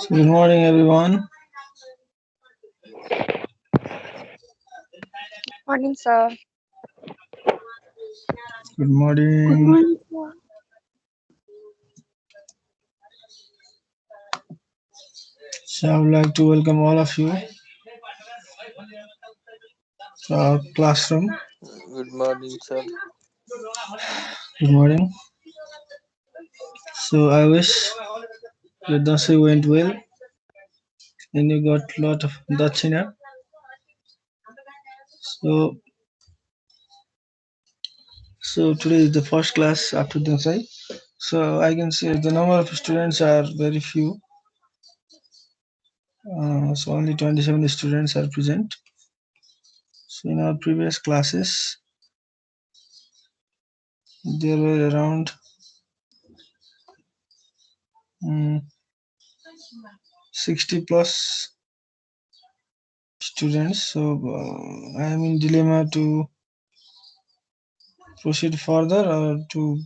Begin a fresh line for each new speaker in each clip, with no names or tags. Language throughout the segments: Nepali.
Good morning, everyone.
Morning, sir.
Good
Good
morning.
morning, sir.
So, I would like to welcome all of you to our classroom.
Good morning, sir.
Good morning. So, I wish your Dasai went well and you got a lot of Dachina. So, so today is the first class after Dasai. So, I can see the number of students are very few. So, only 27 students are present. So, in our previous classes, there were around 60 plus students. So, I am in dilemma to proceed further or to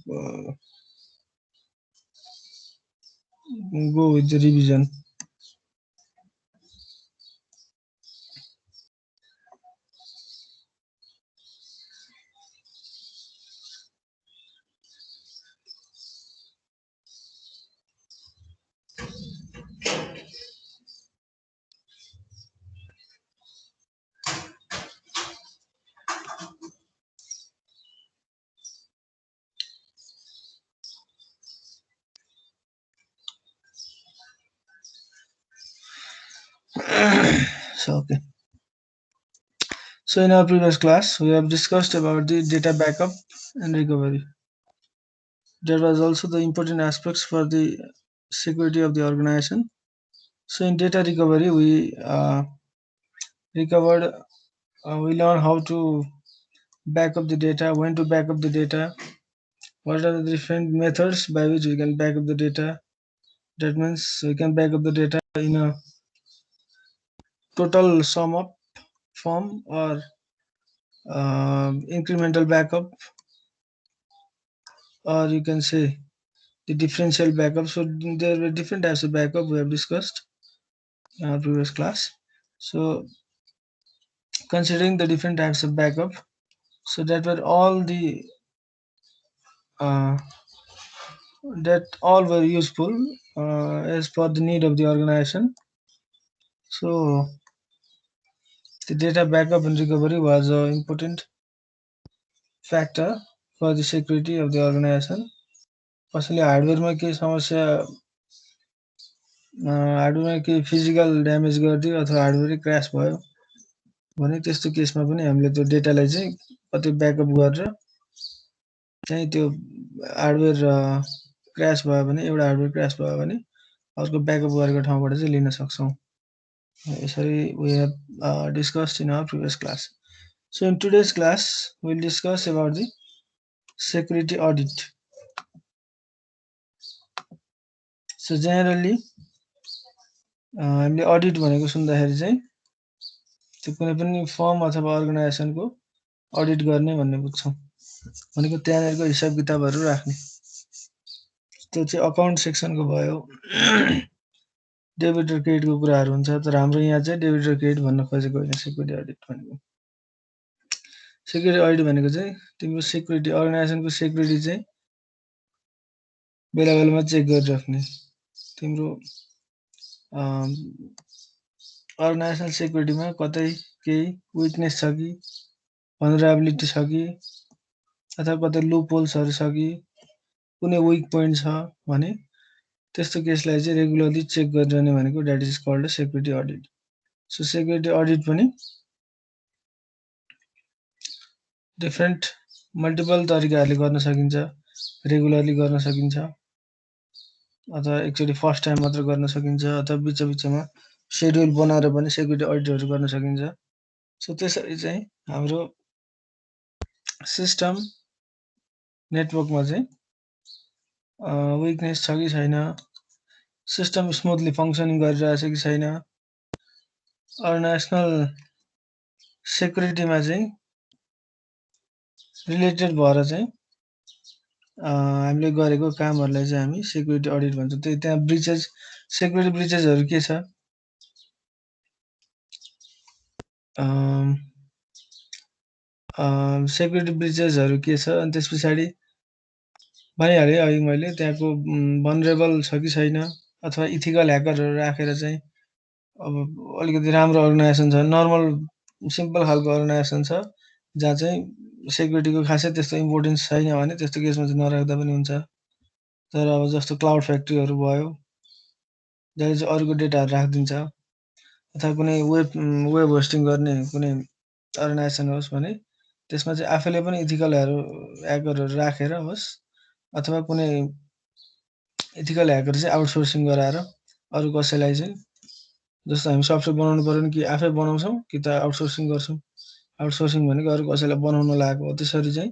go with the revision. So, okay. So, in our previous class, we have discussed about the data backup and recovery. That was also the important aspects for the security of the organization. So, in data recovery, recovered, we learned how to back up the data, when to back up the data, what are the different methods by which we can back up the data. That means we can back up the data in a total sum up form or incremental backup, or you can say the differential backup. So there were different types of backup we have discussed in our previous class. So considering the different types of backup, so that were all the uh, that all were useful as per the need of the organization. So the data backup and recovery was an important factor for the security of the organization. कसैले हार्डवेयरमा केही समस्या हार्डवेयरमा केही फिजिकल ड्यामेज गरिदियो अथवा हार्डवेयरै क्रास भयो भने त्यस्तो केसमा पनि हामीले त्यो डेटालाई चाहिँ कतै ब्याकअप गरेर चाहिँ त्यो हार्डवेयर क्रास भयो भने एउटा हार्डवेयर क्रास भयो भने अर्को ब्याकअप गरेको ठाउँबाट चाहिँ लिन सक्छौँ यसरी we have discussed in our previous class. So in today's class we'll discuss about the security audit. So generally हामीले अडिट भनेको सुन्दाखेरि चाहिँ त्यो कुनै पनि फर्म अथवा अर्गनाइजेसनको अडिट गर्ने भन्ने बुझ्छौँ भनेको त्यहाँनिरको हिसाब किताबहरू राख्ने त्यो चाहिँ अकाउन्ट सेक्सनको भयो डेबिट र क्रेडिटको कुराहरू हुन्छ तर हाम्रो यहाँ चाहिँ डेबिट र क्रेडिट भन्न खोजेको होइन सेक्युरिटी अडिट भनेको सेक्युरिटी अडिट भनेको चाहिँ तिम्रो सेक्युरिटी अर्गनाइजेसनको सेक्युरिटी चाहिँ बेला बेलामा चेक गरिराख्ने तिम्रो अर्गनाइजेसनल सेक्युरिटीमा कतै केही विकनेस छ कि भनरेबिलिटी छ कि अथवा कतै लुप होल्सहरू छ कि कुनै विक पोइन्ट छ भने त्यस्तो केसलाई चाहिँ रेगुलरली चेक गरिरहने भनेको that is called security audit. So security audit पनि डिफ्रेन्ट मल्टिपल तरिकाहरूले गर्न सकिन्छ रेगुलरली गर्न सकिन्छ अथवा एकचोटि फर्स्ट टाइम मात्र गर्न सकिन्छ अथवा बिच बिचमा शेड्युल बनाएर पनि सेक्युरिटी अडिटहरू गर्न सकिन्छ. सो त्यसरी चाहिँ हाम्रो सिस्टम नेटवर्कमा चाहिँ विकनेस छ कि छैन सिस्टम स्मुथली फङ्सनिङ गरिरहेछ कि छैन अर्गनाइजेसनल सेक्युरिटीमा चाहिँ रिलेटेड भएर चाहिँ हामीले गरेको कामहरूलाई चाहिँ हामी सेक्युरिटी अडिट भन्छौँ। त्यहाँ ब्रिचेस सेक्युरिटी ब्रिचेसहरू के छ? सेक्युरिटी ब्रिचेसहरू के छ अनि त्यस पछाडि भनिहालेँ अघि मैले त्यहाँको भनरेबल छ कि छैन अथवा इथिकल ह्याकरहरू राखेर चाहिँ अब अलिकति राम्रो अर्गनाइजेसन छ, नर्मल सिम्पल खालको अर्गनाइजेसन छ जहाँ चाहिँ सेक्युरिटीको खासै त्यस्तो इम्पोर्टेन्स छैन भने त्यस्तो केसमा चाहिँ नराख्दा पनि हुन्छ। तर अब जस्तो क्लाउड फ्याक्ट्रीहरू भयो जसले चाहिँ अरूको डेटाहरू राखिदिन्छ अथवा कुनै वेब होस्टिङ गर्ने कुनै अर्गनाइजेसन होस् भने त्यसमा चाहिँ आफैले पनि इथिकलहरू ह्याकरहरू राखेर होस् अथवा कुनै इथिकल ह्याकर चाहिँ आउटसोर्सिङ गराएर अरू कसैलाई चाहिँ जस्तो हामी सफ्टवेयर बनाउनु पऱ्यो भने कि आफै बनाउँछौँ कि त आउटसोर्सिङ गर्छौँ। आउटसोर्सिङ भनेको अरू कसैलाई बनाउन लागेको हो। त्यसरी चाहिँ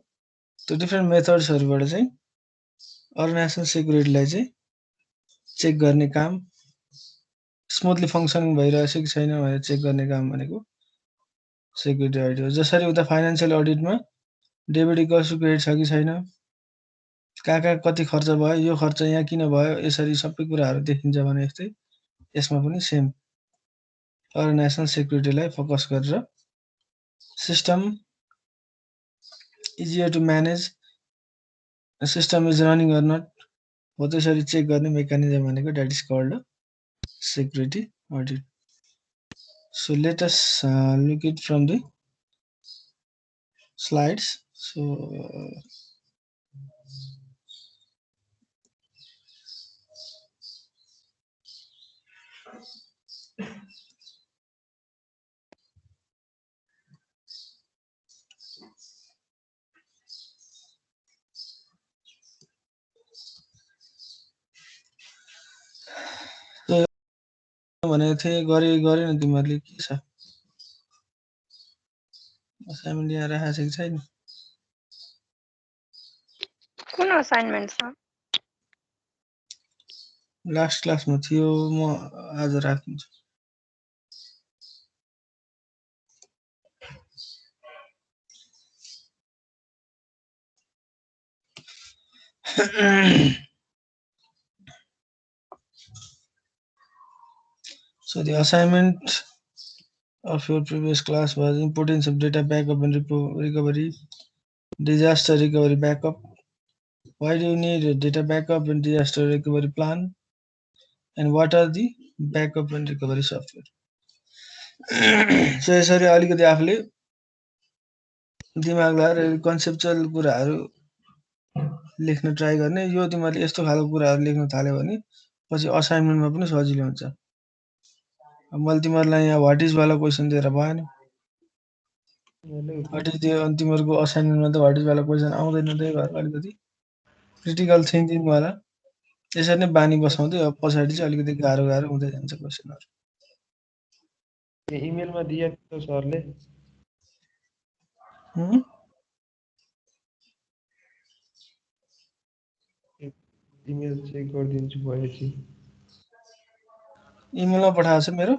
त्यो डिफ्रेन्ट मेथड्सहरूबाट चाहिँ अर्गनाइजेसन सेक्युरिटीलाई चाहिँ चेक गर्ने काम, स्मुथली फङ्सनिङ भइरहेछ कि छैन भनेर चेक गर्ने काम भनेको सेक्युरिटी अडिट हो। जसरी उता फाइनेन्सियल अडिटमा डेबिट इक्वल्स टु क्रेडिट छ कि छैन, कहाँ कति खर्च भयो, यो खर्च यहाँ किन भयो, यसरी सबै कुराहरू देखिन्छ भने जस्तै यसमा पनि सेम अर्गनाइजेसनल सेक्युरिटीलाई फोकस गरेर system easier to manage, system is running or not हो त्यसरी चेक गर्ने मेकानिजम भनेको that is called security audit. So let us look it from the slides. So भनेको थिएँ गरेन तिमीहरूले के छ असाइनमेन्ट यहाँ राखेको छ कि छैन?
कुन असाइनमेन्ट छ?
लास्ट क्लासमा थियो, म आज राखिदिन्छु। So the assignment of your previous class was importance of data backup and recovery, disaster recovery backup. Why do you need a data backup and disaster recovery plan? And what are the backup and recovery software? So यसरी अलिकति आफूले दिमाग लगाएर कन्सेप्चुअल कुराहरू लेख्न ट्राई गर्ने। यो तिमीहरूले यस्तो खालको कुराहरू लेख्न थाल्यो भने पछि असाइनमेन्टमा पनि सजिलो हुन्छ। मैले तिमीहरूलाई यहाँ व्हाट इज वाला क्वेसन दिएर भएन। व्हाट इज दियो अनि तिमीहरूको असाइनमेन्टमा त व्हाट इज वाला क्वेसन आउँदैन, त्यही भएर अलिकति क्रिटिकल थिङ्किङ वाला यसरी नै बानी बसाउँदै अब पछाडि चाहिँ अलिकति गाह्रो गाह्रो हुँदै जान्छ क्वेसनहरू।
इमेलमा दिएको थियो सरले, इमेल चेक गरिदिन्छु भएपछि।
इमेलमा पठाएको छ मेरो?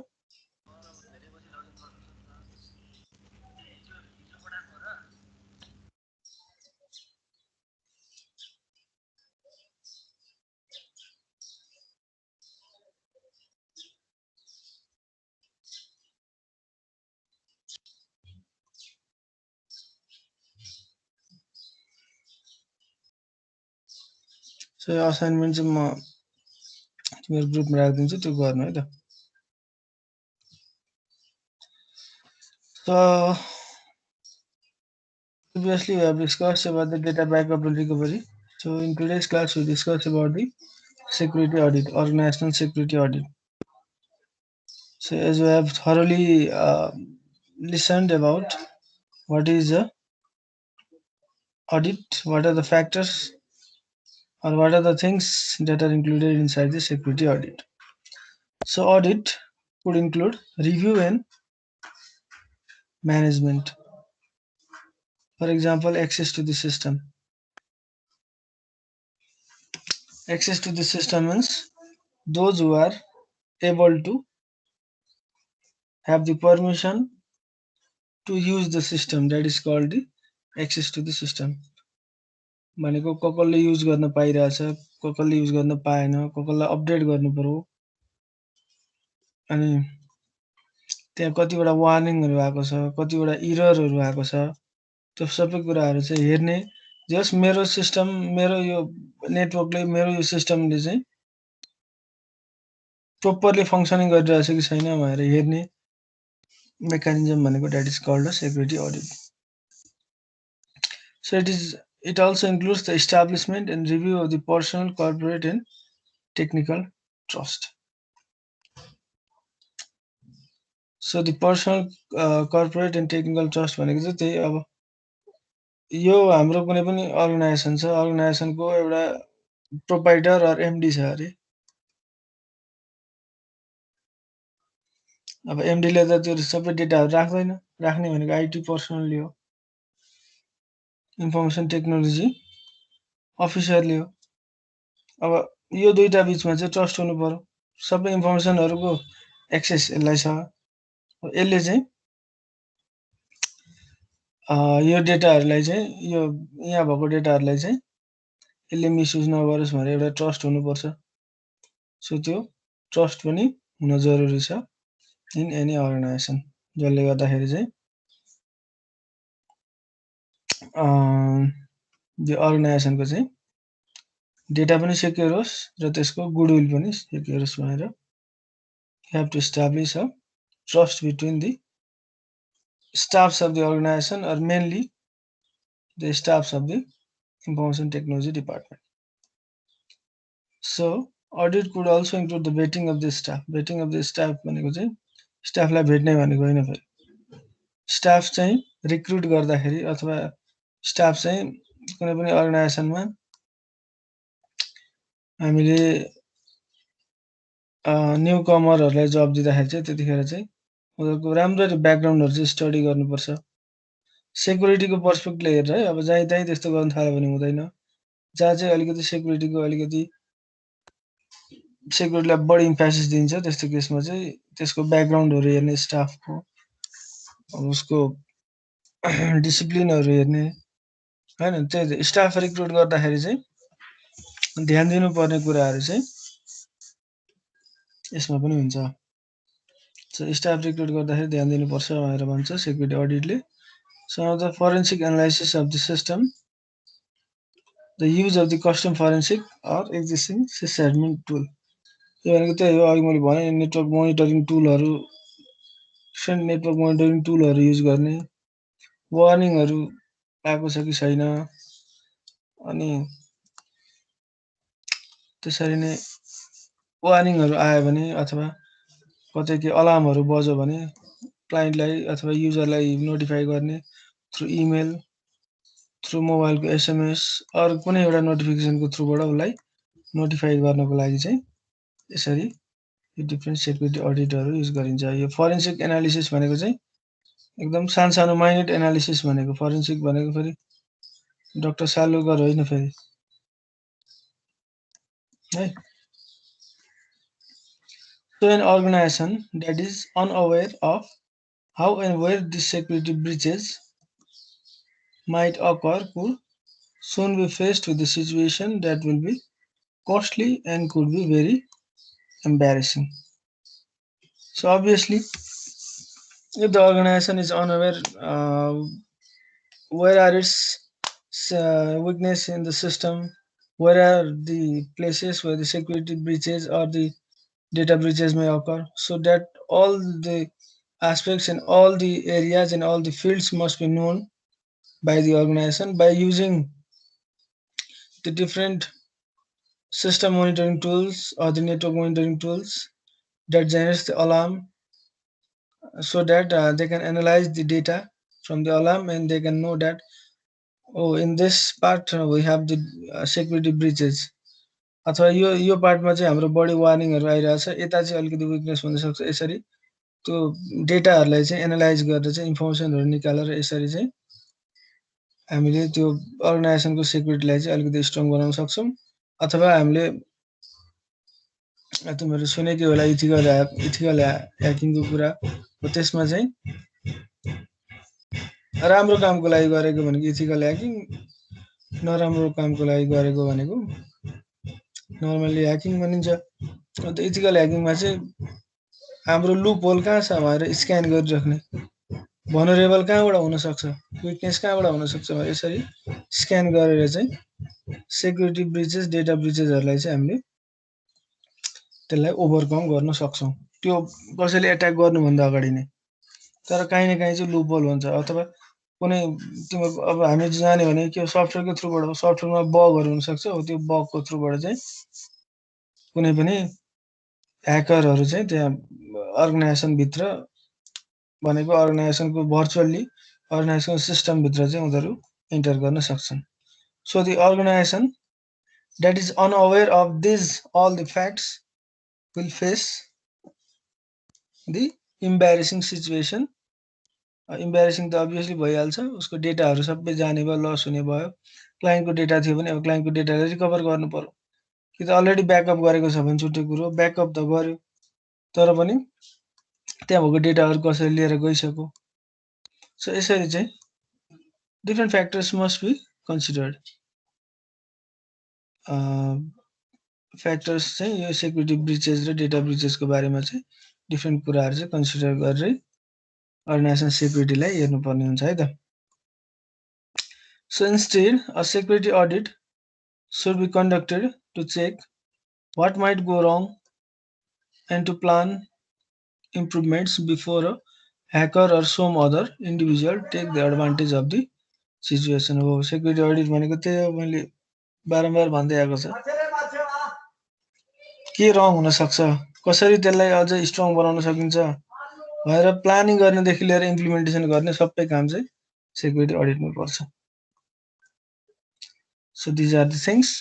सो यो असाइनमेन्ट चाहिँ म तिम्रो ग्रुपमा राखिदिन्छु, त्यो गर्नु है त। So previously we have discussed about the data backup and recovery. So in today's class we discuss about the security audit, organizational security audit. So as we have thoroughly listened about what is a audit, what are the factors or what are the things that are included inside the security audit. So audit could include review and management. For example, access to the system. Access to the system means those who are able to have the permission to use the system, that is called the access to the system भनेको कसले युज गर्न पाइरहेछ, कसले युज गर्न पाएन, कसलाई अपडेट गर्नु पर्यो, अनि त्यहाँ कतिवटा वार्निङहरू आएको छ, कतिवटा इररहरू आएको छ, त्यो सबै कुराहरू चाहिँ हेर्ने। जस मेरो सिस्टम, मेरो यो नेटवर्कले, मेरो यो सिस्टमले चाहिँ प्रोपरली फङ्सनिङ गरिरहेछ कि छैन भनेर हेर्ने मेकानिजम भनेको that is called a security audit. So it also includes the establishment and review of the personal, corporate, and technical trust. So the personal, corporate, and technical trust भनेको चाहिँ त्यही अब यो हाम्रो कुनै पनि अर्गनाइजेसन छ, अर्गनाइजेसनको एउटा प्रोपाइटर अर एमडी छ अरे। अब एमडीले त त्यो सबै डेटाहरू राख्दैन, राख्ने भनेको आइटी पर्सनलले हो, इन्फर्मेसन टेक्नोलोजी अफिसरले हो। अब यो दुईटा बीचमा चाहिँ ट्रस्ट हुनु पर्यो, सबै इन्फर्मेसनहरुको एक्सेस यसलाई छ। यसले चाहिँ यो डेटाहरुलाई चाहिँ यो यहाँ भएको डेटाहरुलाई चाहिँ यसले मिसयुज नगरोस् भनेर एउटा ट्रस्ट हुनुपर्छ। सो त्यो ट्रस्ट पनि हुन जरुरी छ इन एनी अर्गनाइजेसन, जसले गर्दाखेरि चाहिँ यो अर्गनाइजेसनको चाहिँ डेटा पनि सेक्युर होस् र त्यसको गुडविल पनि सेक्युर होस् भनेर you have to establish a trust between the staffs of the organization, or mainly the staffs of the information technology department. So audit could also include the vetting of the staff. Vetting of the staff भनेको चाहिँ स्टाफलाई भेट्ने भनेको हैन, फेरि स्टाफ चाहिँ रिक्रुट गर्दाखेरि अथवा स्टाफ चाहिँ कुनै पनि अर्गनाइजेसनमा हामीले न्यू कमरहरुलाई जब दिँदाखेरि चाहिँ त्यतिखेर चाहिँ उनीहरुको राम्ररी ब्याकग्राउन्डहरु चाहिँ स्टडी गर्नुपर्छ। सेक्युरिटीको पर्सपेक्टले हेरेर है, अब जहीँ तहीँ त्यस्तो गर्न थाल्यो भने हुँदैन। जहाँ चाहिँ अलिकति सेक्युरिटीलाई बढी इम्फेसिस दिन्छ त्यस्तो केसमा चाहिँ त्यसको ब्याकग्राउन्डहरु हेर्ने, स्टाफको उसको डिसिप्लिनहरु हेर्ने हैन। त्यही स्टाफ रिक्रुट गर्दाखेरि चाहिँ ध्यान दिनुपर्ने कुराहरु चाहिँ यसमा पनि हुन्छ। सो स्टाफ रिक्रुट गर्दाखेरि ध्यान दिनुपर्छ भनेर भन्छ security अडिटले। Some of the forensic analysis of the system, the use of the custom forensic or existing sysadmin tool. यो भनेको त्यही हो, अघि मैले भने नेटवर्क मोनिटरिङ टुलहरु, डिफ्रेन्ट नेटवर्क मोनिटरिङ टुलहरु युज गर्ने, वार्निङहरु आएको छ कि छैन, अनि त्यसरी नै वार्निङहरु आयो भने अथवा कतै के अलार्महरु बज्यो भने क्लाइन्टलाई अथवा युजरलाई नोटिफाई गर्ने थ्रु इमेल, थ्रु मोबाइलको एसएमएस अर कुनै एउटा नोटिफिकेसनको थ्रुबाट उसलाई नोटिफाई गर्नको लागि चाहिँ यसरी यो डिफरेन्ट सेक्युरिटी अडिटहरु युज गरिन्छ। यो फोरेन्सिक एनालिसिस भनेको चाहिँ एकदम सानो माइन्युट एनालिसिस भनेको, फोरेन्सिक भनेको फेरि डाक्टर सालुकर होइन फेरि है। So an organization that is unaware of how and where the security breaches might occur could soon be faced with a situation that will be costly and could be very embarrassing. So obviously, if the organization is unaware where are its weakness in the system, where are the places where the security breaches or the data breaches may occur, so that all the aspects in all the areas and all the fields must be known by the organization by using the different system monitoring tools or the network monitoring tools that generates the alarm, so that they can analyze the data from the alarm and they can know that, oh, in this part we have the security breaches, अथवा यो पार्टमा चाहिँ हाम्रो बढी वार्निङहरु आइरहेछ, यता चाहिँ अलिकति विकनेस हुन सक्छ। यसरी त्यो डेटाहरुलाई चाहिँ एनालाइज गरेर चाहिँ इन्फर्मेसनहरु निकालेर यसरी चाहिँ हामीले त्यो अर्गनाइजेसनको सेक्युरिटीलाई चाहिँ अलिकति स्ट्रङ बनाउन सक्छौं। अथवा हामीले तिमीहरु सुनेकै होला इथिकल ह्याकिङको कुरा, त्यसमा चाहिँ राम्रो कामको लागि गरेको भनेको इथिकल ह्याकिङ, नराम्रो कामको लागि गरेको भनेको नर्मली ह्याकिङ भनिन्छ। अन्त इथिकल ह्याकिङमा चाहिँ हाम्रो लुप होल कहाँ छ भनेर स्क्यान गरिराख्ने, भनरेबल कहाँबाट हुनसक्छ, विकनेस कहाँबाट हुनसक्छ भनेर यसरी स्क्यान गरेर चाहिँ सेक्युरिटी ब्रिचेस, डेटा ब्रिचेसहरूलाई चाहिँ हामीले त्यसलाई ओभरकम गर्न सक्छौँ, त्यो कसैले एट्याक गर्नुभन्दा अगाडि नै। तर काहीँ न काहीँ चाहिँ लुप होल हुन्छ, अथवा कुनै तिम्रो अब हामी जाने भने के सफ्टवेयरको थ्रुबाट, सफ्टवेयरमा बगहरू हुनसक्छ, हो त्यो बगको थ्रुबाट चाहिँ कुनै पनि ह्याकरहरू चाहिँ त्यहाँ अर्गनाइजेसनभित्र भनेको अर्गनाइजेसनको भर्चुअल्ली अर्गनाइजेसनको सिस्टमभित्र चाहिँ उनीहरू इन्टर गर्न सक्छन्। So the organisation that is unaware of this all the facts will face the embarrassing situation. Embarrassing त अभियसली भइहाल्छ, उसको डेटाहरू सबै जाने भयो, लस हुने भयो। क्लाइन्टको डेटा थियो भने अब क्लाइन्टको डेटालाई रिकभर गर्नु पर्यो, कि त अलरेडी ब्याकअप गरेको छ भने छुट्टै कुरो, ब्याकअप त गर्यो तर पनि त्यहाँ भएको डेटाहरू कसैले लिएर गइसक्यो। सो यसरी चाहिँ different factors must be considered. Factors चाहिँ यो सेक्युरिटी ब्रिचेस र डेटा ब्रिचेसको बारेमा चाहिँ डिफ्रेन्ट कुराहरू चाहिँ कन्सिडर गरेर अर्गनाइजेसन सेक्युरिटीलाई हेर्नुपर्ने हुन्छ है त। So instead, a security audit should be conducted to check what might go wrong and to plan improvements before a hacker or some other individual take the advantage of the situation. हो सेक्युरिटी अडिट भनेको त्यही हो, मैले बारम्बार भन्दै आएको छ, के रङ हुनसक्छ, कसरी त्यसलाई अझ स्ट्रङ बनाउन सकिन्छ भनेर प्लानिङ गर्नेदेखि लिएर इम्प्लिमेन्टेसन गर्ने सबै काम चाहिँ सेक्युरिटी अडिटमा पर्छ। So these are the things.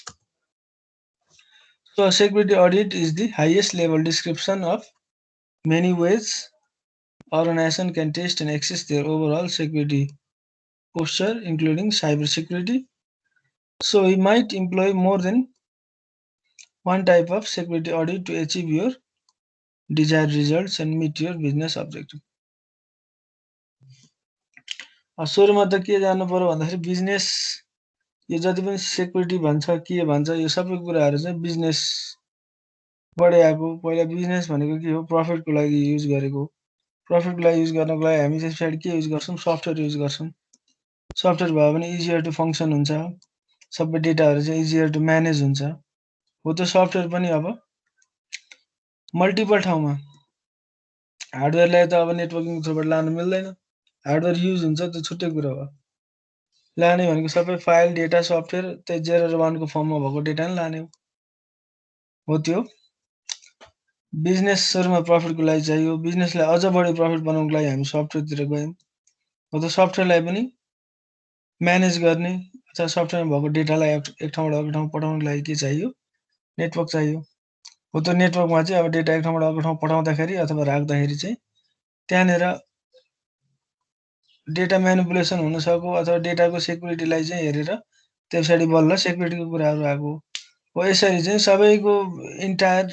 So a security audit is the highest level description of many ways organization can test and assess their overall security posture, including cyber security. So we might employ more than one type of security audit to achieve your desired results and meet your business objective. सुरुमा त के जान्नु पर्यो भन्दाखेरि बिजनेस, यो जति पनि सेक्युरिटी भन्छ के भन्छ यो सबै कुराहरू चाहिँ बिजनेसबाट आएको। पहिला बिजनेस भनेको के हो, प्रफिटको लागि युज गरेको। प्रफिटको लागि युज गर्नको लागि हामी चाहिँ पछाडि के युज गर्छौँ, सफ्टवेयर युज गर्छौँ। सफ्टवेयर भयो भने इजियर टु फङ्सन हुन्छ, सबै डेटाहरू चाहिँ इजियर टु म्यानेज हुन्छ। हो त्यो सफ्टवेयर पनि अब मल्टिपल ठाउँमा, हार्डवेयरलाई त अब नेटवर्किङ थ्रुबाट लानु मिल्दैन, हार्डवेयर युज हुन्छ त्यो छुट्टै कुरा हो। लाने भनेको सबै फाइल डेटा सफ्टवेयर त्यही 0 र 1 को फर्ममा भएको डेटा नै लाने हो त्यो। बिजनेस सुरुमा प्रफिटको लागि चाहियो, बिजनेसलाई अझ बढी प्रफिट बनाउनको लागि हामी सफ्टवेयरतिर गयौँ, हो त्यो सफ्टवेयरलाई पनि म्यानेज गर्ने अथवा सफ्टवेयरमा भएको डेटालाई एक ठाउँबाट अर्को ठाउँ पठाउनको लागि के चाहियो, नेटवर्क चाहियो। हो त्यो नेटवर्कमा चाहिँ अब डेटा एक ठाउँबाट अर्को ठाउँ पठाउँदाखेरि अथवा राख्दाखेरि चाहिँ त्यहाँनिर डेटा म्यानिपुलेसन हुन सक्यो, अथवा डेटाको सेक्युरिटीलाई चाहिँ हेरेर त्यो पछाडि बल्ल सेक्युरिटीको कुराहरू आएको हो। यसरी चाहिँ सबैको इन्टायर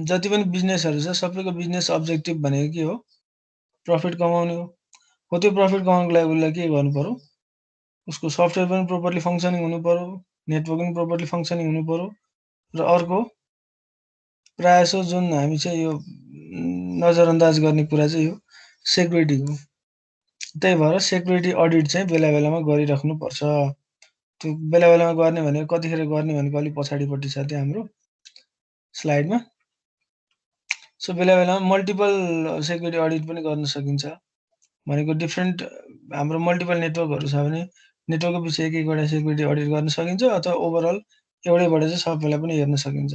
जति पनि बिजनेसहरू छ सबैको बिजनेस अब्जेक्टिभ भनेको के हो, प्रफिट कमाउने हो। हो त्यो प्रफिट कमाउनको लागि उसलाई के गर्नु पर्यो, उसको सफ्टवेयर पनि प्रोपरली फङ्सनिङ हुनु पर्यो, नेटवर्क पनि प्रोपरली फङ्सनिङ हुनु पर्यो, र अर्को प्रायःजसो जुन हामी चाहिँ यो नजरअन्दाज गर्ने कुरा चाहिँ यो सेक्युरिटी हो। त्यही भएर सेक्युरिटी अडिट चाहिँ बेला बेलामा गरिराख्नुपर्छ। त्यो बेला बेलामा गर्ने भनेको कतिखेर गर्ने भनेको अलिक पछाडिपट्टि छ त्यो हाम्रो स्लाइडमा। सो बेला बेलामा मल्टिपल सेक्युरिटी अडिट पनि गर्न सकिन्छ, भनेको डिफ्रेन्ट हाम्रो मल्टिपल नेटवर्कहरू छ भने नेटवर्कको पछि एक एकवटा सेक्युरिटी अडिट गर्न सकिन्छ, अथवा ओभरअल एउटैबाट चाहिँ सबैलाई पनि हेर्न सकिन्छ।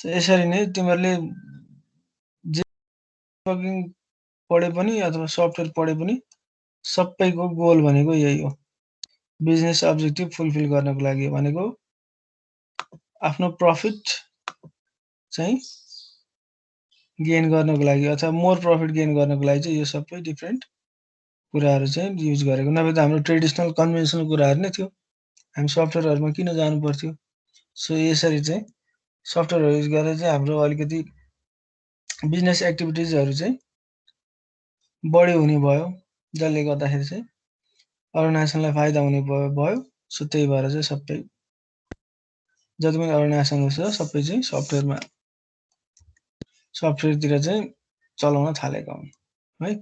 यसरी नै तिमीहरूले जे नेटवर्किङ पढे पनि अथवा सफ्टवेयर पढे पनि सबैको गोल भनेको यही हो, बिजनेस अब्जेक्टिभ फुलफिल गर्नको लागि भनेको आफ्नो प्रफिट चाहिँ गेन गर्नको लागि अथवा मोर प्रफिट गेन गर्नको लागि चाहिँ यो सबै डिफ्रेन्ट कुराहरू चाहिँ युज गरेको। नभए त हाम्रो ट्रेडिसनल कन्भेन्सनल कुराहरू नै थियो, हामी सफ्टवेयरहरूमा किन जानु पर्थ्यो। सो यसरी चाहिँ सफ्टवेयरहरू युज गरेर चाहिँ हाम्रो अलिकति बिजनेस एक्टिभिटिजहरू चाहिँ बढी हुने भयो जसले गर्दाखेरि चाहिँ अर्गनाइजेसनलाई फाइदा हुने भयो सो त्यही भएर चाहिँ सबै जति पनि अर्गनाइजेसनहरू छ सबै चाहिँ सफ्टवेयरतिर चाहिँ चलाउन थालेका हुन् है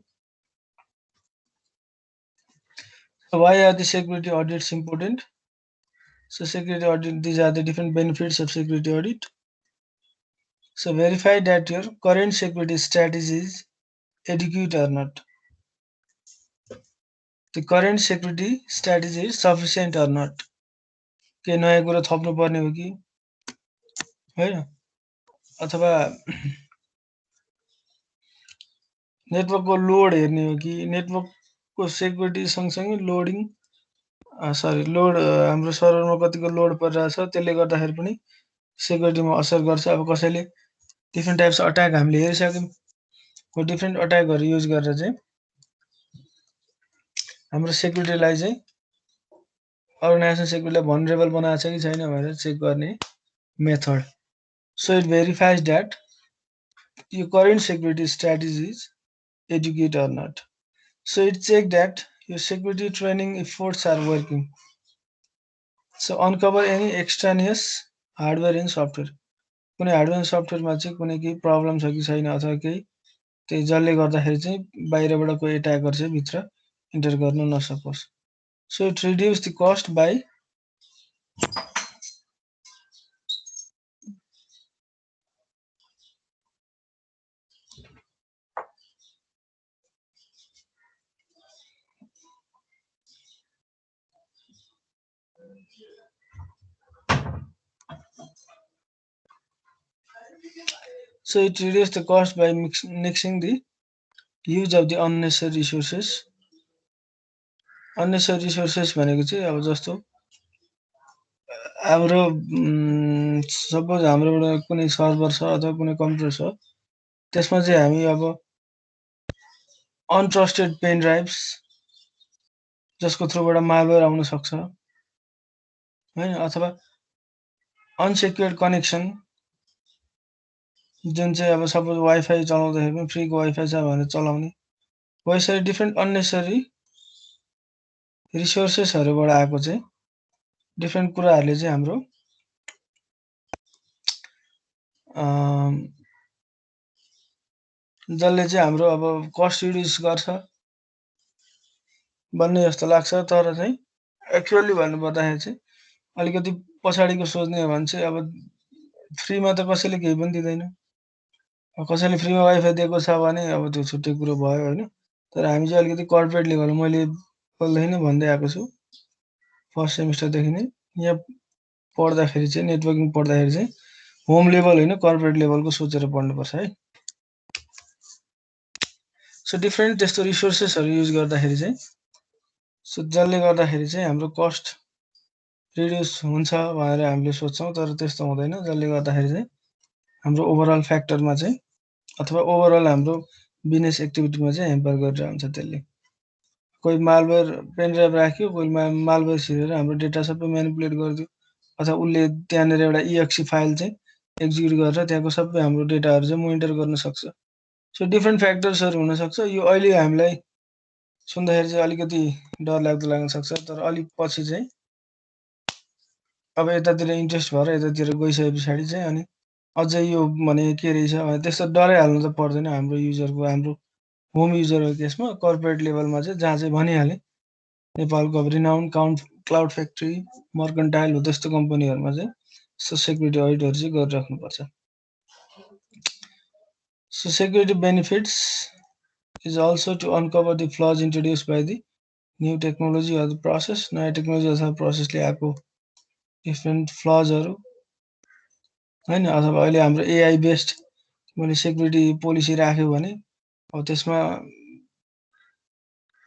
why are the security audits important? So security audit, these are the different benefits of security audit. So verify that your current security strategy is adequate or not. The current security strategy is sufficient or not. के नयाँ कुरा थप्नु पर्ने हो कि हैन अथवा नेटवर्कको लोड हेर्ने हो कि नेटवर्कको सेक्युरिटी सँगसँगै लोडिङ लोड हाम्रो सर्भरमा कतिको लोड परिरहेछ त्यसले गर्दाखेरि पनि सेक्युरिटीमा असर गर्छ अब कसैले डिफ्रेन्ट टाइप्स अट्याक हामीले हेरिसक्यौँ डिफ्रेन्ट अट्याकहरू युज गरेर चाहिँ हाम्रो सेक्युरिटीलाई चाहिँ अर्गनाइजेसन सेक्युरिटीलाई भनरेबल बनाएको छ कि छैन भनेर चेक गर्ने method so it verifies that your current security strategy is adequate or not. So it check that your security training efforts are working. So uncover any extraneous hardware and software. कुनै हार्डवेयर एन्ड सफ्टवेयरमा चाहिँ कुनै केही प्रब्लम छ कि छैन अथवा केही त्यही जसले गर्दाखेरि चाहिँ बाहिरबाट कोही एट्याकर चाहिँ भित्र इन्टर गर्न नसकोस् so it reduce the cost by So it reduces the cost by mixing the use of the unnecessary resources. Unnecessary resources भनेको चाहिँ अब जस्तो हाम्रो सपोज हाम्रोबाट कुनै सर्भर छ अथवा कुनै कम्प्युटर छ त्यसमा चाहिँ हामी अब अनट्रस्टेड पेन ड्राइभ्स जसको थ्रुबाट मालवेयर आउन सक्छ हैन अथवा अनसेक्युर्ड कनेक्सन जुन चाहिँ अब सपोज वाइफाई चलाउँदाखेरि पनि फ्रीको वाइफाई छ भनेर चलाउने हो यसरी डिफ्रेन्ट अननेसेसरी रिसोर्सेसहरुबाट आएको चाहिँ डिफ्रेन्ट कुराहरुले चाहिँ हाम्रो जसले चाहिँ हाम्रो अब कस्ट रिड्युस गर्छ भन्ने जस्तो लाग्छ तर चाहिँ एक्चुअली भन्नुपर्दाखेरि चाहिँ अलिकति पछाडीको सोच्ने हो भने चाहिँ अब फ्रीमा त कसैले केही पनि दिदैन कसैले फ्रीमा वाइफाई दिएको छ भने अब त्यो छुट्टै कुरो भयो हैन तर हामी चाहिँ अलिकति कर्पोरेट लेभल मैले बोल्दै नै भन्दै आएको छु फर्स्ट सेमिस्टर देखि नै यहाँ पढ्दाखेरि चाहिँ नेटवर्किङ पढ्दाखेरि चाहिँ होम लेभल हैन कर्पोरेट लेभलको सोचेर पढ्नुपर्छ है सो डिफ्रेन्ट त्यस्तो रिसोर्सेसहरु युज गर्दाखेरि चाहिँ सो जसले गर्दाखेरि चाहिँ हाम्रो कस्ट रिड्युस हुन्छ भनेर हामीले सोच्छौं तर त्यस्तो हुँदैन जसले गर्दाखेरि चाहिँ हाम्रो ओभरअल फ्याक्टरमा चाहिँ अथवा ओभरअल हाम्रो बिजनेस एक्टिभिटीमा चाहिँ ह्याम्पर गरेर हुन्छ त्यसले कोही मालवेयर पेन ड्राइभ राख्यो कोही मालवेयर छिरेर हाम्रो डेटा सबै म्यानिपुलेट गर्दियो अथवा उले त्यहाँनेर एउटा EXE फाइल चाहिँ एक्जिक्युट गरेर त्यहाँको सबै हाम्रो डेटाहरु चाहिँ मोनिटर गर्न सक्छ सो डिफ्रेन्ट फ्याक्टर्सहरु हुन सक्छ यो अहिले हामीलाई सुन्दाखेरि चाहिँ अलिकति डर लाग्दो लाग्न सक्छ तर अलि पछि चाहिँ अब यतातिर इन्ट्रेस्ट भएर यतातिर गइसकेपछि चाहिँ अनि अझै यो भने के रहेछ भने त्यस्तो डरै हाल्नु त पर्दैन हाम्रो युजरको हाम्रो होम युजरको केसमा कर्पोरेट लेभलमा चाहिँ जहाँ चाहिँ भनिहाले नेपालको अब रिनाउन्ड क्लाउड फ्याक्ट्री मर्कन्टाइल हो त्यस्तो कम्पनीहरुमा चाहिँ सो सेक्युरिटी अडिटहरु चाहिँ गरिराख्नुपर्छ So security benefits is also to uncover the flaws introduced by the new technology or the process. नयाँ टेक्नोलोजी अथवा प्रोसेसले आएको डिफ्रेन्ट फ्लजहरु हैन अथवा अहिले हाम्रो AI बेस्ड मैले सेक्युरिटी पोलिसी राख्यो भने अब त्यसमा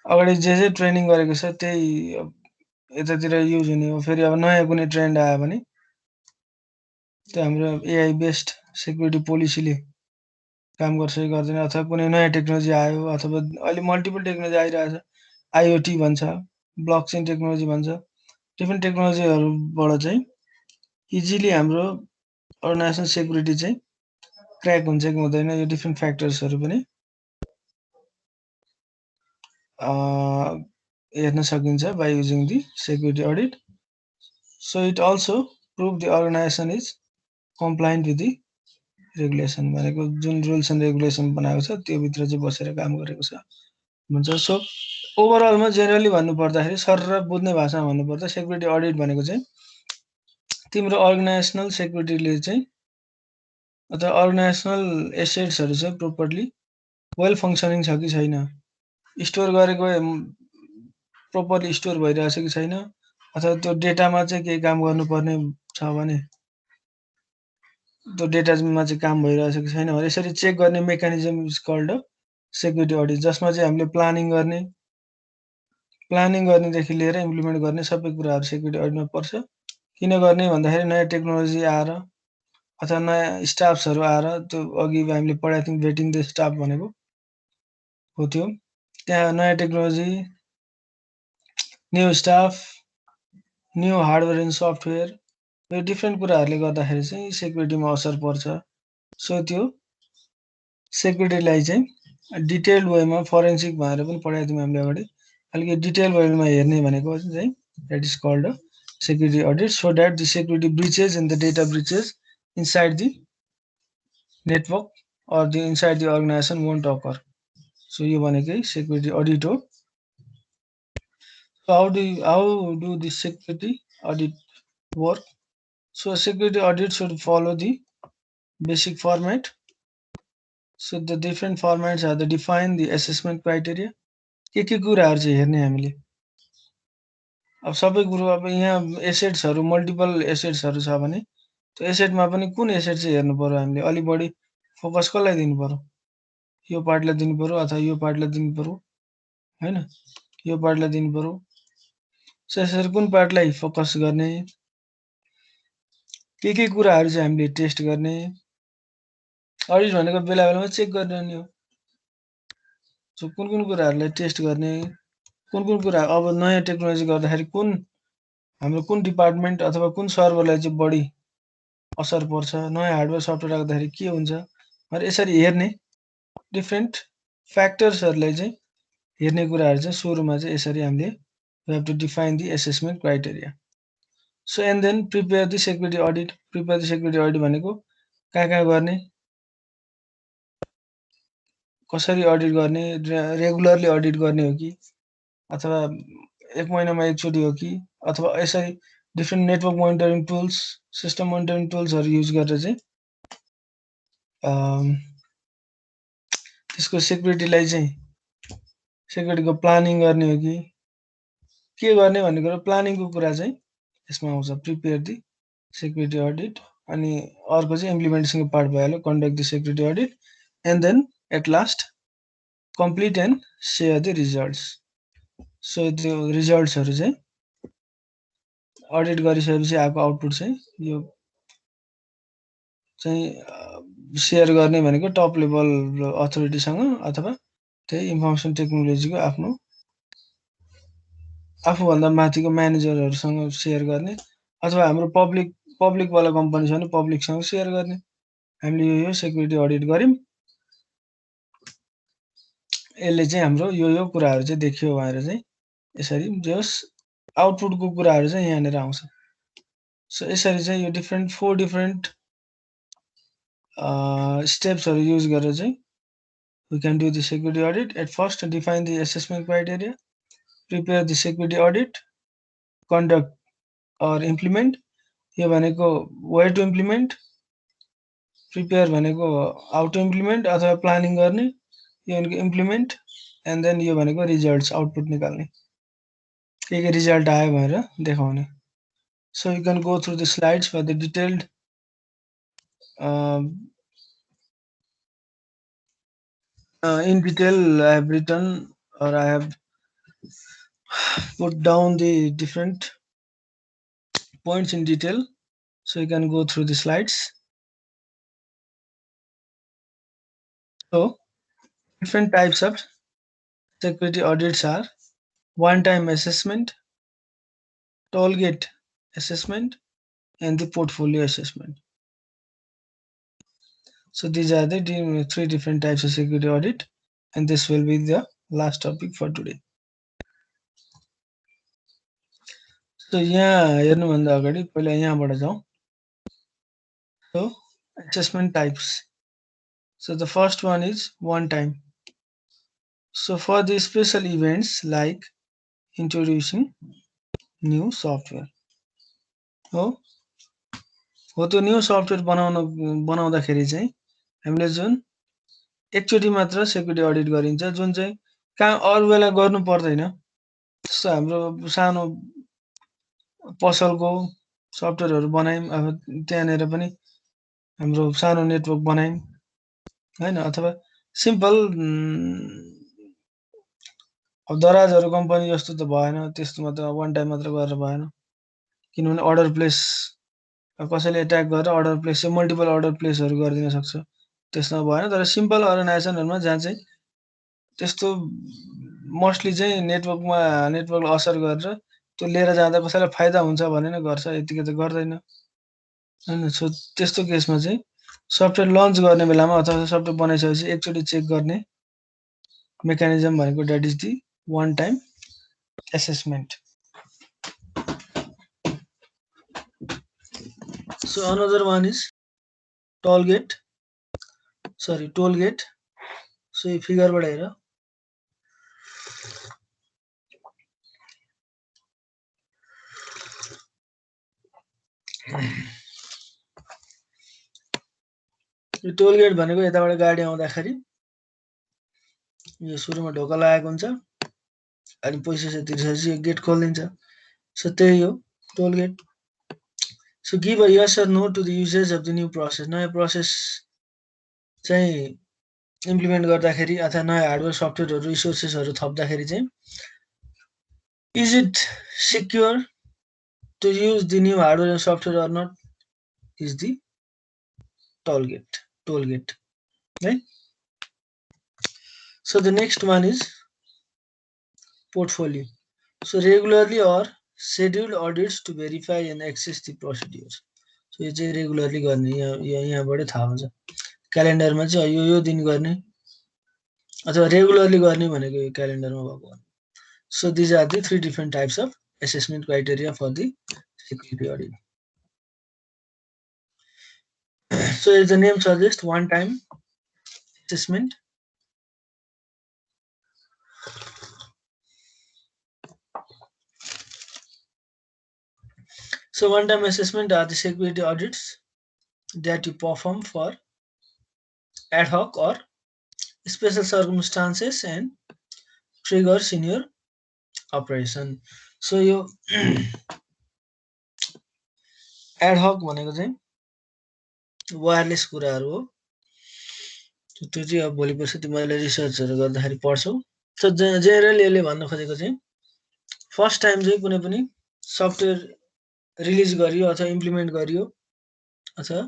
अगाडि जे ट्रेनिङ गरेको छ त्यही यतातिर युज हुने हो फेरि अब नयाँ कुनै ट्रेन्ड आयो भने त्यो हाम्रो AI बेस्ड सेक्युरिटी पोलिसीले काम गर्छ कि गर्दैन अथवा कुनै नयाँ टेक्नोलोजी आयो अथवा अहिले मल्टिपल टेक्नोलोजी आइरहेछ IoT भन्छ ब्लकचेन टेक्नोलोजी भन्छ डिफ्रेन्ट टेक्नोलोजीहरुबाट चाहिँ इजिली हाम्रो अर्गनाइजेसन सेक्युरिटी चाहिँ क्र्याक हुन्छ कि हुँदैन यो डिफ्रेन्ट फ्याक्टर्सहरु पनि हेर्न सकिन्छ by using the security audit. So it also prove the organization is compliant with the regulation. भनेको जुन रुल्स एन्ड रेगुलेसन बनाएको छ त्यो भित्र चाहिँ बसेर काम गरेको छ भन्छ. सो ओभरअलमा जेनरली भन्नु पर्दाखेरि सर बुझ्ने भाषामा भन्नु पर्दा सेक्युरिटी अडिट भनेको चाहिँ तिम्रो अर्गनाइजेसनल सेक्युरिटीले चाहिँ अथवा अर्गनाइजेसनल एसेट्सहरु चाहिँ प्रोपरली वेल फंक्सनिङ छ कि छैन, स्टोर गरेको प्रोपरली स्टोर भइरहेछ कि छैन, अथवा त्यो डेटामा चाहिँ केही काम गर्नुपर्ने छ भने त्यो डेटामा चाहिँ काम भइरहेछ कि छैन भनेर यसरी चेक गर्ने mechanism is called security audit, जसमा चाहिँ हामीले प्लानिङ गर्नेदेखि लिएर इम्प्लिमेन्ट गर्ने सबै कुराहरू सेक्युरिटी अडिटमा पर्छ. किन गर्ने भन्दाखेरि नयाँ टेक्नोलोजी आएर अथवा नयाँ स्टाफ्सहरु आएर त्यो अघि हामीले पढाएको थियौं भेटिङ द स्टाफ भनेको हो त्यो. त्यहाँ नयाँ technology, new staff, new hardware and software, यो डिफ्रेन्ट कुराहरूले गर्दाखेरि चाहिँ सेक्युरिटीमा असर पर्छ. सो त्यो सेक्युरिटीलाई चाहिँ डिटेल्ड वेमा फोरेन्सिक भनेर पनि पढाएको थियौं हामीले अगाडि. अलिकति डिटेल वेमा हेर्ने भनेको चाहिँ that is called security audit, so that the security breaches and the data breaches inside the network or the inside the organization won't occur. So यो भनेकै security audit हो. So how do the security audit work? So security audit should follow the basic format. So the different formats are the define the assessment criteria. के कुराहरु चाहिँ हेर्ने हामीले. अब सबै कुरो अब यहाँ एसेट्सहरु मल्टिपल एसेट्सहरु छ भने त्यो एसेटमा पनि कुन एसेट चाहिँ हेर्नु पर्यो हामीले, अलि बढी फोकस कसलाई दिनु पर्यो, यो पार्टलाई दिनु पर्यो अथवा यो पार्टलाई दिनु पर्यो हैन, यो पार्टलाई दिनु पर्यो. सो यसरी कुन पार्टलाई फोकस गर्ने, के कुराहरु चाहिँ हामीले टेस्ट गर्ने. अडिट भनेको बेला बेलामा चेक गर्ने नि हो. सो कुन कुराहरुलाई टेस्ट गर्ने, कुन कुरा अब नयाँ टेक्नोलोजी गर्दाखेरि कुन हाम्रो कुन डिपार्टमेन्ट अथवा कुन सर्भरलाई चाहिँ बढी असर पर्छ, नयाँ हार्डवेयर सफ्टवेयर राख्दाखेरि के हुन्छ भनेर यसरी हेर्ने डिफ्रेन्ट फ्याक्टर्सहरुलाई चाहिँ हेर्ने कुराहरु चाहिँ सुरुमा चाहिँ यसरी हामीले we have to define the assessment criteria. So and then prepare the security audit. Prepare the security audit भनेको कहाँ गर्ने, कसरी अडिट गर्ने, रेगुलरली अडिट गर्ने हो कि अथवा एक महिनामा एकचोटी हो कि अथवा यसरी different network monitoring tools, system monitoring टुल्सहरु युज गरेर चाहिँ त्यसको सेक्युरिटीलाई चाहिँ सेक्युरिटीको प्लानिङ गर्ने हो कि के गर्ने भन्ने कुरा प्लानिङको कुरा चाहिँ यसमा आउँछ. प्रिपेयर द सेक्युरिटी अडिट अनि अर्को चाहिँ इम्प्लिमेन्टेसनको पार्ट भइहाल्यो, conduct the security audit and then at last complete and share the results. So त्यो रिजल्ट्सहरु चाहिँ अडिट गरिसकेपछि आएको आउटपुट चाहिँ यो चाहिँ शेयर गर्ने भनेको टप लेभल अथोरिटीसँग अथवा त्यही इन्फर्मेसन टेक्नोलोजीको आफ्नो आफूभन्दा माथिको म्यानेजरहरुसँग शेयर गर्ने अथवा हाम्रो पब्लिक वाला कम्पनी छ भने पब्लिकसँग शेयर गर्ने. हामीले यो सेक्युरिटी अडिट गर्यौं, यसले चाहिँ हाम्रो यो कुराहरु चाहिँ देखियो भनेर चाहिँ यसरी जस आउटपुटको कुराहरु चाहिँ यहाँनेर आउँछ. सो यसरी चाहिँ यो डिफ्रेन्ट 4 डिफ्रेन्ट स्टेप्सहरु युज गरेर चाहिँ we can do the security audit. At first define the assessment criteria, prepare the security audit, conduct or implement. यो भनेको where to implement, prepare भनेको how to implement अथवा प्लानिङ गर्ने, यो भनेको implement, and then यो भनेको results आउटपुट निकाल्ने, के रिजल्ट आयो भनेर देखाउने. So you can go through the slides for the detailed in detail. I have written or I have put down the different points in detail, so you can go through the slides. So different types of security audits are one-time assessment, toll-gate assessment, and the portfolio assessment. So these are the 3 different types of security audit, and this will be the last topic for today. So यहाँ हेर्नुभन्दा अगाडि पहिला यहाँबाट जाउँ. So assessment types. So the first one is one time. So for the special events like introducing new software. हो त्यो न्यू सफ्टवेयर बनाउँदाखेरि चाहिँ हामीले जुन एकचोटि मात्र सेक्युरिटी अडिट गरिन्छ जुन चाहिँ काम अरु बेला गर्नु पर्दैन. जस्तो हाम्रो सानो पसलको सफ्टवेयरहरु बनायौं अब त्यहाँनेर पनि हाम्रो सानो नेटवर्क बनायौं हैन अथवा सिम्पल अब दराजहरु कम्पनी जस्तो त भएन त्यस्तो मात्र वन टाइम मात्र गरेर भएन किनभने अर्डर प्लेस कसैले एट्याक गरेर अर्डर प्लेस चाहिँ मल्टिपल अर्डर प्लेसहरु गरिदिन सक्छ त्यसमा भएन तर सिम्पल अर्गनाइजेसनहरुमा जहाँ चाहिँ त्यस्तो मोस्टली चाहिँ नेटवर्कले असर गरेर त्यो लिएर जाँदा कसैलाई फाइदा हुन्छ भनेर गर्छ यतिकै त गर्दैन हैन सो त्यस्तो केसमा चाहिँ सफ्टवेयर लन्च गर्ने बेलामा अथवा सफ्टवेयर बनाइसकेपछि एकचोटि चेक गर्ने मेकानिजम भनेको that is the one time assessment. So another one is toll gate. So ये figure बाट हेर यो टोल गेट भनेको यताबाट गाडी आउँदाखेरि यो सुरुमा ढोका लागेको हुन्छ अनि पैसा तिर्सेपछि यो गेट खोलिन्छ सो त्यही हो toll gate so give a yes or no to the uses of the new process नयाँ प्रोसेस चाहिँ इम्प्लिमेन्ट गर्दाखेरि अथवा नयाँ हार्डवेयर सफ्टवेयरहरु रिसोर्सेसहरु थप्दाखेरि चाहिँ is it secure to use the new hardware and software or not is the toll gate right? So the next one is portfolio. So regularly or scheduled audits to verify and access the procedures. So ये चाहिँ रेगुलरली गर्ने यहाँबाटै थाहा हुन्छ क्यालेन्डरमा चाहिँ यो दिन गर्ने अथवा रेगुलरली गर्ने भनेको यो क्यालेन्डरमा भएको हो So these are the three different types of assessment criteria for the security audit. So as the name suggests, one time assessment. So one-time assessment are the security audits that you perform for ad hoc or special circumstances and triggers in your operation. So you ad hoc भनेको चाहिँ वायरलेस कुराहरु हो त्यो चाहिँ अब भोलि पर्सि तिमीले रिसर्चहरु गर्दाखेरि पढ्छौ सो जेनरली यसले भन्न खोजेको चाहिँ फर्स्ट टाइम चाहिँ कुनै पनि सफ्टवेयर रिलिज गरियो अथवा इम्प्लिमेन्ट गरियो अथवा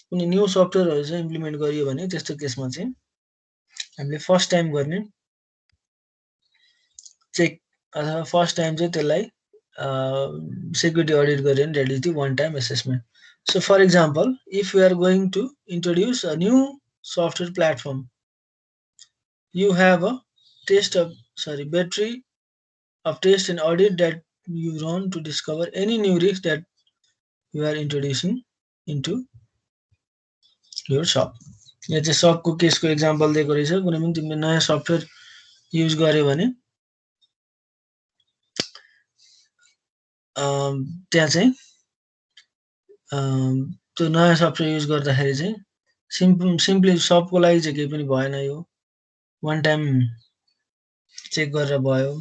कुनै न्यू सफ्टवेयरहरु चाहिँ इम्प्लिमेन्ट गरियो भने त्यस्तो केसमा चाहिँ हामीले फर्स्ट टाइम गर्ने चेक अथवा फर्स्ट टाइम चाहिँ त्यसलाई security audit गरियो भने that is the one time assessment. So for example, if we are going to introduce a new software platform, you have a battery of test and audit that you run to discover any new risk that you are introducing into your shop. यहाँ चाहिँ सबको केसको एक्जाम्पल दिएको रहेछ कुनै पनि तिमीले नयाँ सफ्टवेयर युज गर्यो भने त्यहाँ चाहिँ त्यो नयाँ सफ्टवेयर युज गर्दाखेरि चाहिँ सिम्पली सबको लागि चाहिँ केही पनि भएन यो वान टाइम चेक गरेर भयो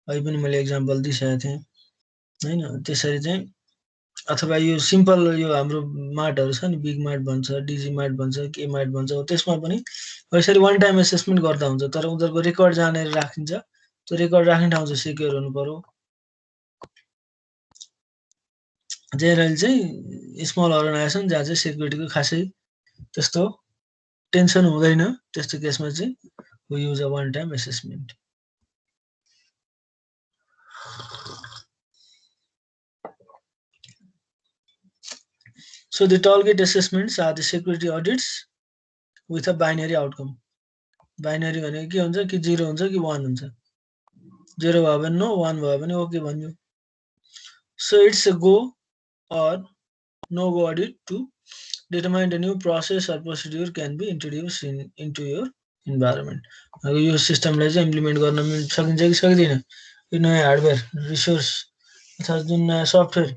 अहिले पनि मैले एक्जाम्पल दिइसकेको थिएँ हैन त्यसरी चाहिँ अथवा यो सिम्पल यो हाम्रो मार्टहरु छ नि बिग मार्ट भन्छ डिजी मार्ट भन्छ के मार्ट भन्छ त्यसमा पनि यसरी वान टाइम असेसमेन्ट गर्दा हुन्छ तर उनीहरुको रेकर्ड जानेर राखिन्छ त्यो रेकर्ड राख्ने ठाउँ चाहिँ सिक्योर हुनु पर्यो जेनरली चाहिँ स्मल अर्गनाइजेसन जहाँ चाहिँ सेक्युरिटीको खासै त्यस्तो टेन्सन हुँदैन त्यस्तो केसमा चाहिँ we use a one time assessment. So the target assessments are the security audits with a binary outcome. Binary भनेको के हुन्छ कि 0 हुन्छ कि 1 हुन्छ 0 भयो भने नो 1 भयो भने ओके भन्यो so it's a go or no go audit to determine a new process or procedure can be introduced into your environment यो सिस्टमलाई चाहिँ इम्प्लिमेन्ट गर्न सकिन्छ कि सक्दैन यो नयाँ हार्डवेयर रिसोर्स अथवा जुन नयाँ सफ्टवेयर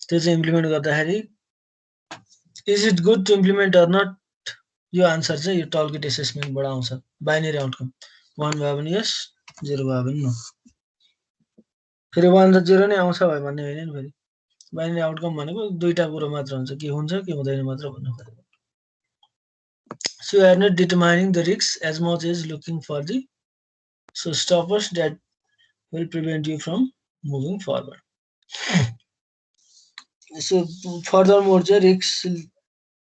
त्यो चाहिँ इम्प्लिमेन्ट गर्दाखेरि is it good to implement or not यो आन्सर चाहिँ यो टलकिट एसेसमेन्टबाट आउँछ बाइनरी आउटकम 1 भयो भने यस 0 भयो भने नो फेरि 1 र 0 नै आउँछ भयो भन्ने होइन नि फेरि बाइनरी आउटकम भनेको दुईटा कुरो मात्र हुन्छ के हुन्छ के हुँदैन मात्र भन्नु पर्यो so you are not determining the risks as much as looking for the stoppers that will prevent you from moving forward so furthermore चाहिँ रिस्क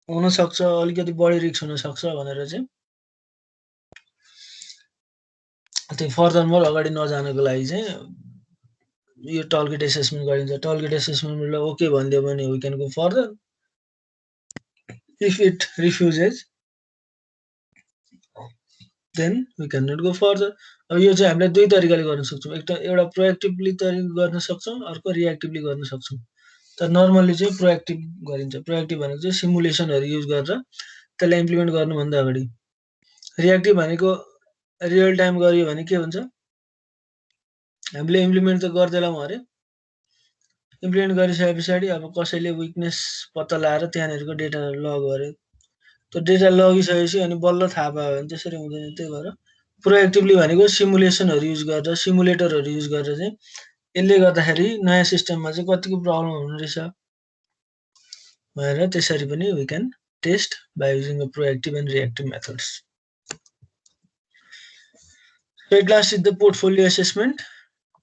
हुन सक्छ अलिकति बढी रिस्क हुन सक्छ भनेर चाहिँ त्यो फर्दरमोर अगाडि नजानको लागि चाहिँ यो टलकिट एसेसमेन्ट गरिन्छ टलकिट एसेसमेन्टले ओके भनिदियो भने we can go further if it refuses then we can not go further अब यो चाहिँ हामीले दुई तरिकाले गर्न सक्छौँ एउटा प्रोएक्टिभली गर्न सक्छौँ अर्को रिएक्टिभली गर्न सक्छौँ तर नर्मली चाहिँ प्रोएक्टिभ गरिन्छ प्रोएक्टिभ भनेको चाहिँ सिमुलेसनहरू युज गरेर त्यसलाई इम्प्लिमेन्ट गर्नुभन्दा अगाडि रिएक्टिभ भनेको रियल टाइम गरियो भने के हुन्छ हामीले इम्प्लिमेन्ट त गर्दैनौँ अरे इम्प्लिमेन्ट गरिसके पछाडि अब कसैले विकनेस पत्ता लगाएर त्यहाँनिरको डेटा लग गर्यो त्यो डेटा लगिसकेपछि अनि बल्ल थाहा पायो भने त्यसरी हुँदैन त्यही भएर प्रोएक्टिभली भनेको सिमुलेसनहरू युज गरेर सिमुलेटरहरू युज गरेर चाहिँ यसले गर्दाखेरि नयाँ सिस्टममा चाहिँ कतिको प्रब्लम हुने रहेछ भनेर त्यसरी पनि we can test by using a proactive and reactive methods At last is the portfolio assessment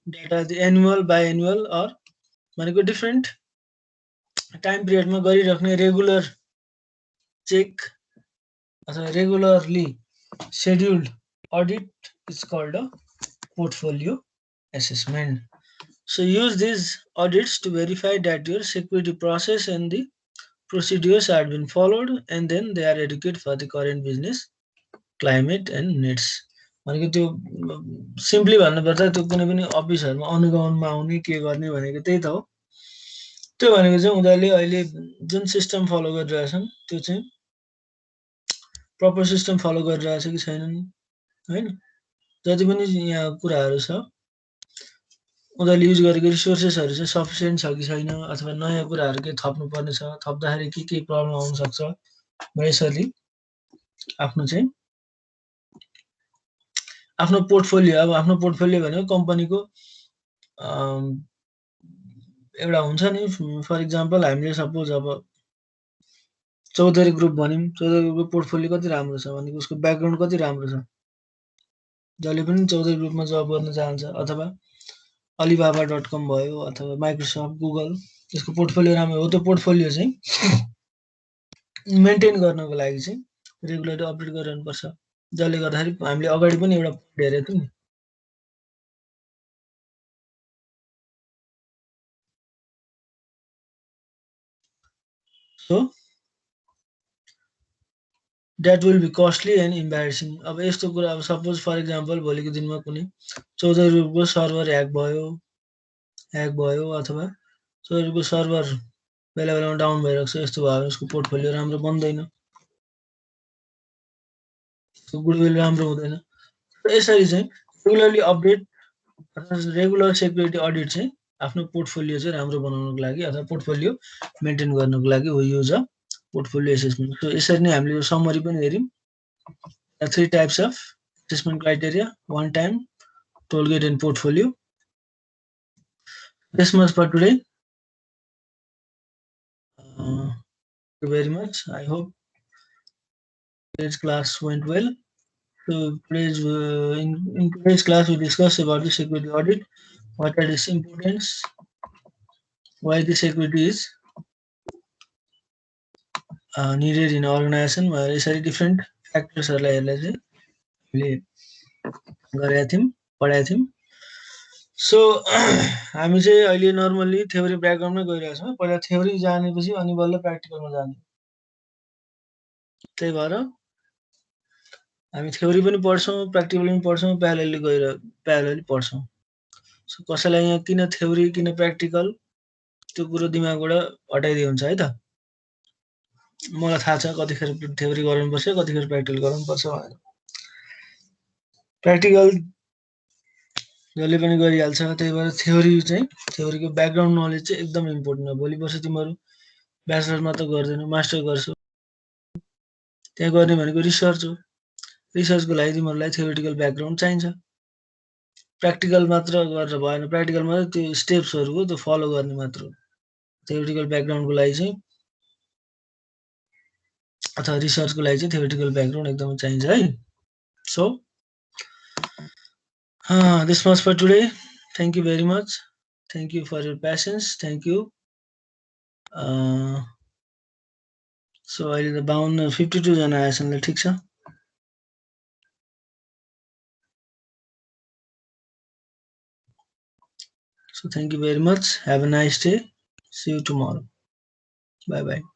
that are the annual, biannual or भनेको डिफरेन्ट टाइम पिरियडमा गरिराख्ने रेगुलर चेक अथवा regularly scheduled audit is called a portfolio assessment. So use these audits to verify that your security process and the procedures are being followed and then they are adequate for the current business climate and needs. भनेको त्यो सिम्पली भन्नुपर्दा त्यो कुनै पनि अफिसहरुमा अनुगमनमा आउने के गर्ने भनेको त्यही त हो त्यो भनेको चाहिँ उनीहरुले अहिले जुन सिस्टम फलो गरिरहेछन् त्यो चाहिँ प्रपर सिस्टम फलो गरिरहेछ कि छैनन् हैन जति पनि यहाँ कुराहरु छ उनीहरुले युज गरेको रिसोर्सेसहरु चाहिँ सफिसिएन्ट छ कि छैन अथवा नयाँ कुराहरु के थप्नु पर्ने छ थप्दाखेरि के प्रब्लम आउन सक्छ यसरी आफ्नो चाहिँ आफ्नो पोर्टफोलियो अब आफ्नो पोर्टफोलियो भनेको कम्पनीको एउटा हुन्छ नि फर एक्जाम्पल हामीले सपोज अब चौधरी ग्रुप भनिम चौधरी ग्रुपको पोर्टफोलियो कति राम्रो छ भनेको उसको ब्याकग्राउन्ड कति राम्रो छ जसले पनि चौधरी ग्रुपमा जब गर्न चाहन्छ अथवा alibaba.com भयो अथवा माइक्रोसफ्ट गुगल त्यसको पोर्टफोलियो राम्रो हो त्यो पोर्टफोलियो चाहिँ मेन्टेन गर्नको लागि चाहिँ रेगुलरली अपडेट गरिरहनु पर्छ जसले गर्दाखेरि हामीले अगाडि पनि एउटा हेरेको थियौं So that will be costly and embarrassing. अब यस्तो कुरा अब सपोज फर एक्जाम्पल भोलिको दिनमा कुनै चौधरी ग्रुपको सर्भर ह्याक भयो अथवा चौधरी ग्रुपको सर्भर बेला बेलामा डाउन भइरहेको छ यस्तो भयो उसको पोर्टफोलियो राम्रो बन्दैन गुडविल राम्रो हुँदैन यसरी चाहिँ regularly update regular security audit चाहिँ आफ्नो पोर्टफोलियो चाहिँ राम्रो बनाउनको लागि अथवा पोर्टफोलियो मेन्टेन गर्नको लागि हो use a portfolio assessment. So यसरी नै हामीले यो समरी पनि हेर्यौं three types of assessment criteria one time toolkit and portfolio. This much for today. Thank you very much. I hope today's class went well. So today's in today's class we discussed about the security audit, what are its importance, why the security is needed in organization यसरी डिफरेन्ट फ्याक्टर्सहरुलाई हेर्दै चाहिँ हामीले गरेका थियौं पढाएका थियौं सो हामी चाहिँ अहिले नर्मली थ्योरी ब्याकग्राउन्डमै गइरहेका छौं पहिला थ्योरी जानेपछि अनि बल्ल प्र्याक्टिकलमा जाने त्यही भएर हामी थ्योरी पनि पढ्छौँ, प्र्याक्टिकल पनि पढ्छौँ, प्यारेलली पढ्छौँ। सो कसैलाई यहाँ किन थ्योरी किन प्र्याक्टिकल त्यो कुरो दिमागबाट हटाइदियो हुन्छ है त। मलाई थाहा छ कतिखेर थ्योरी गर्नुपर्छ कतिखेर प्र्याक्टिकल गर्नुपर्छ भनेर। प्र्याक्टिकल जसले पनि गरिहाल्छ, त्यही भएर थ्योरीको ब्याकग्राउन्ड नलेज चाहिँ एकदम इम्पोर्टेन्ट हो। भोलि पर्सि तिमीहरू ब्याचलर मात्र गर्दैनौ, मास्टर गर्छौ, त्यहाँ गर्ने भनेको रिसर्च हो। रिसर्चको लागि तिमीहरूलाई थ्योरिटिकल ब्याकग्राउन्ड चाहिन्छ। प्र्याक्टिकल मात्र गरेर भएन, प्र्याक्टिकल मात्र त्यो स्टेप्सहरू हो, त्यो फलो गर्ने मात्र हो। थ्योरिटिकल ब्याकग्राउन्डको लागि चाहिँ अथवा रिसर्चको लागि चाहिँ थ्योरिटिकल ब्याकग्राउन्ड एकदमै चाहिन्छ है। So this much for today. Thank you very much. Thank you for your patience. Thank you. So अहिले त 52 जना आएछन्, ल ठिक छ। So thank you very much. Have a nice day. See you tomorrow. Bye bye.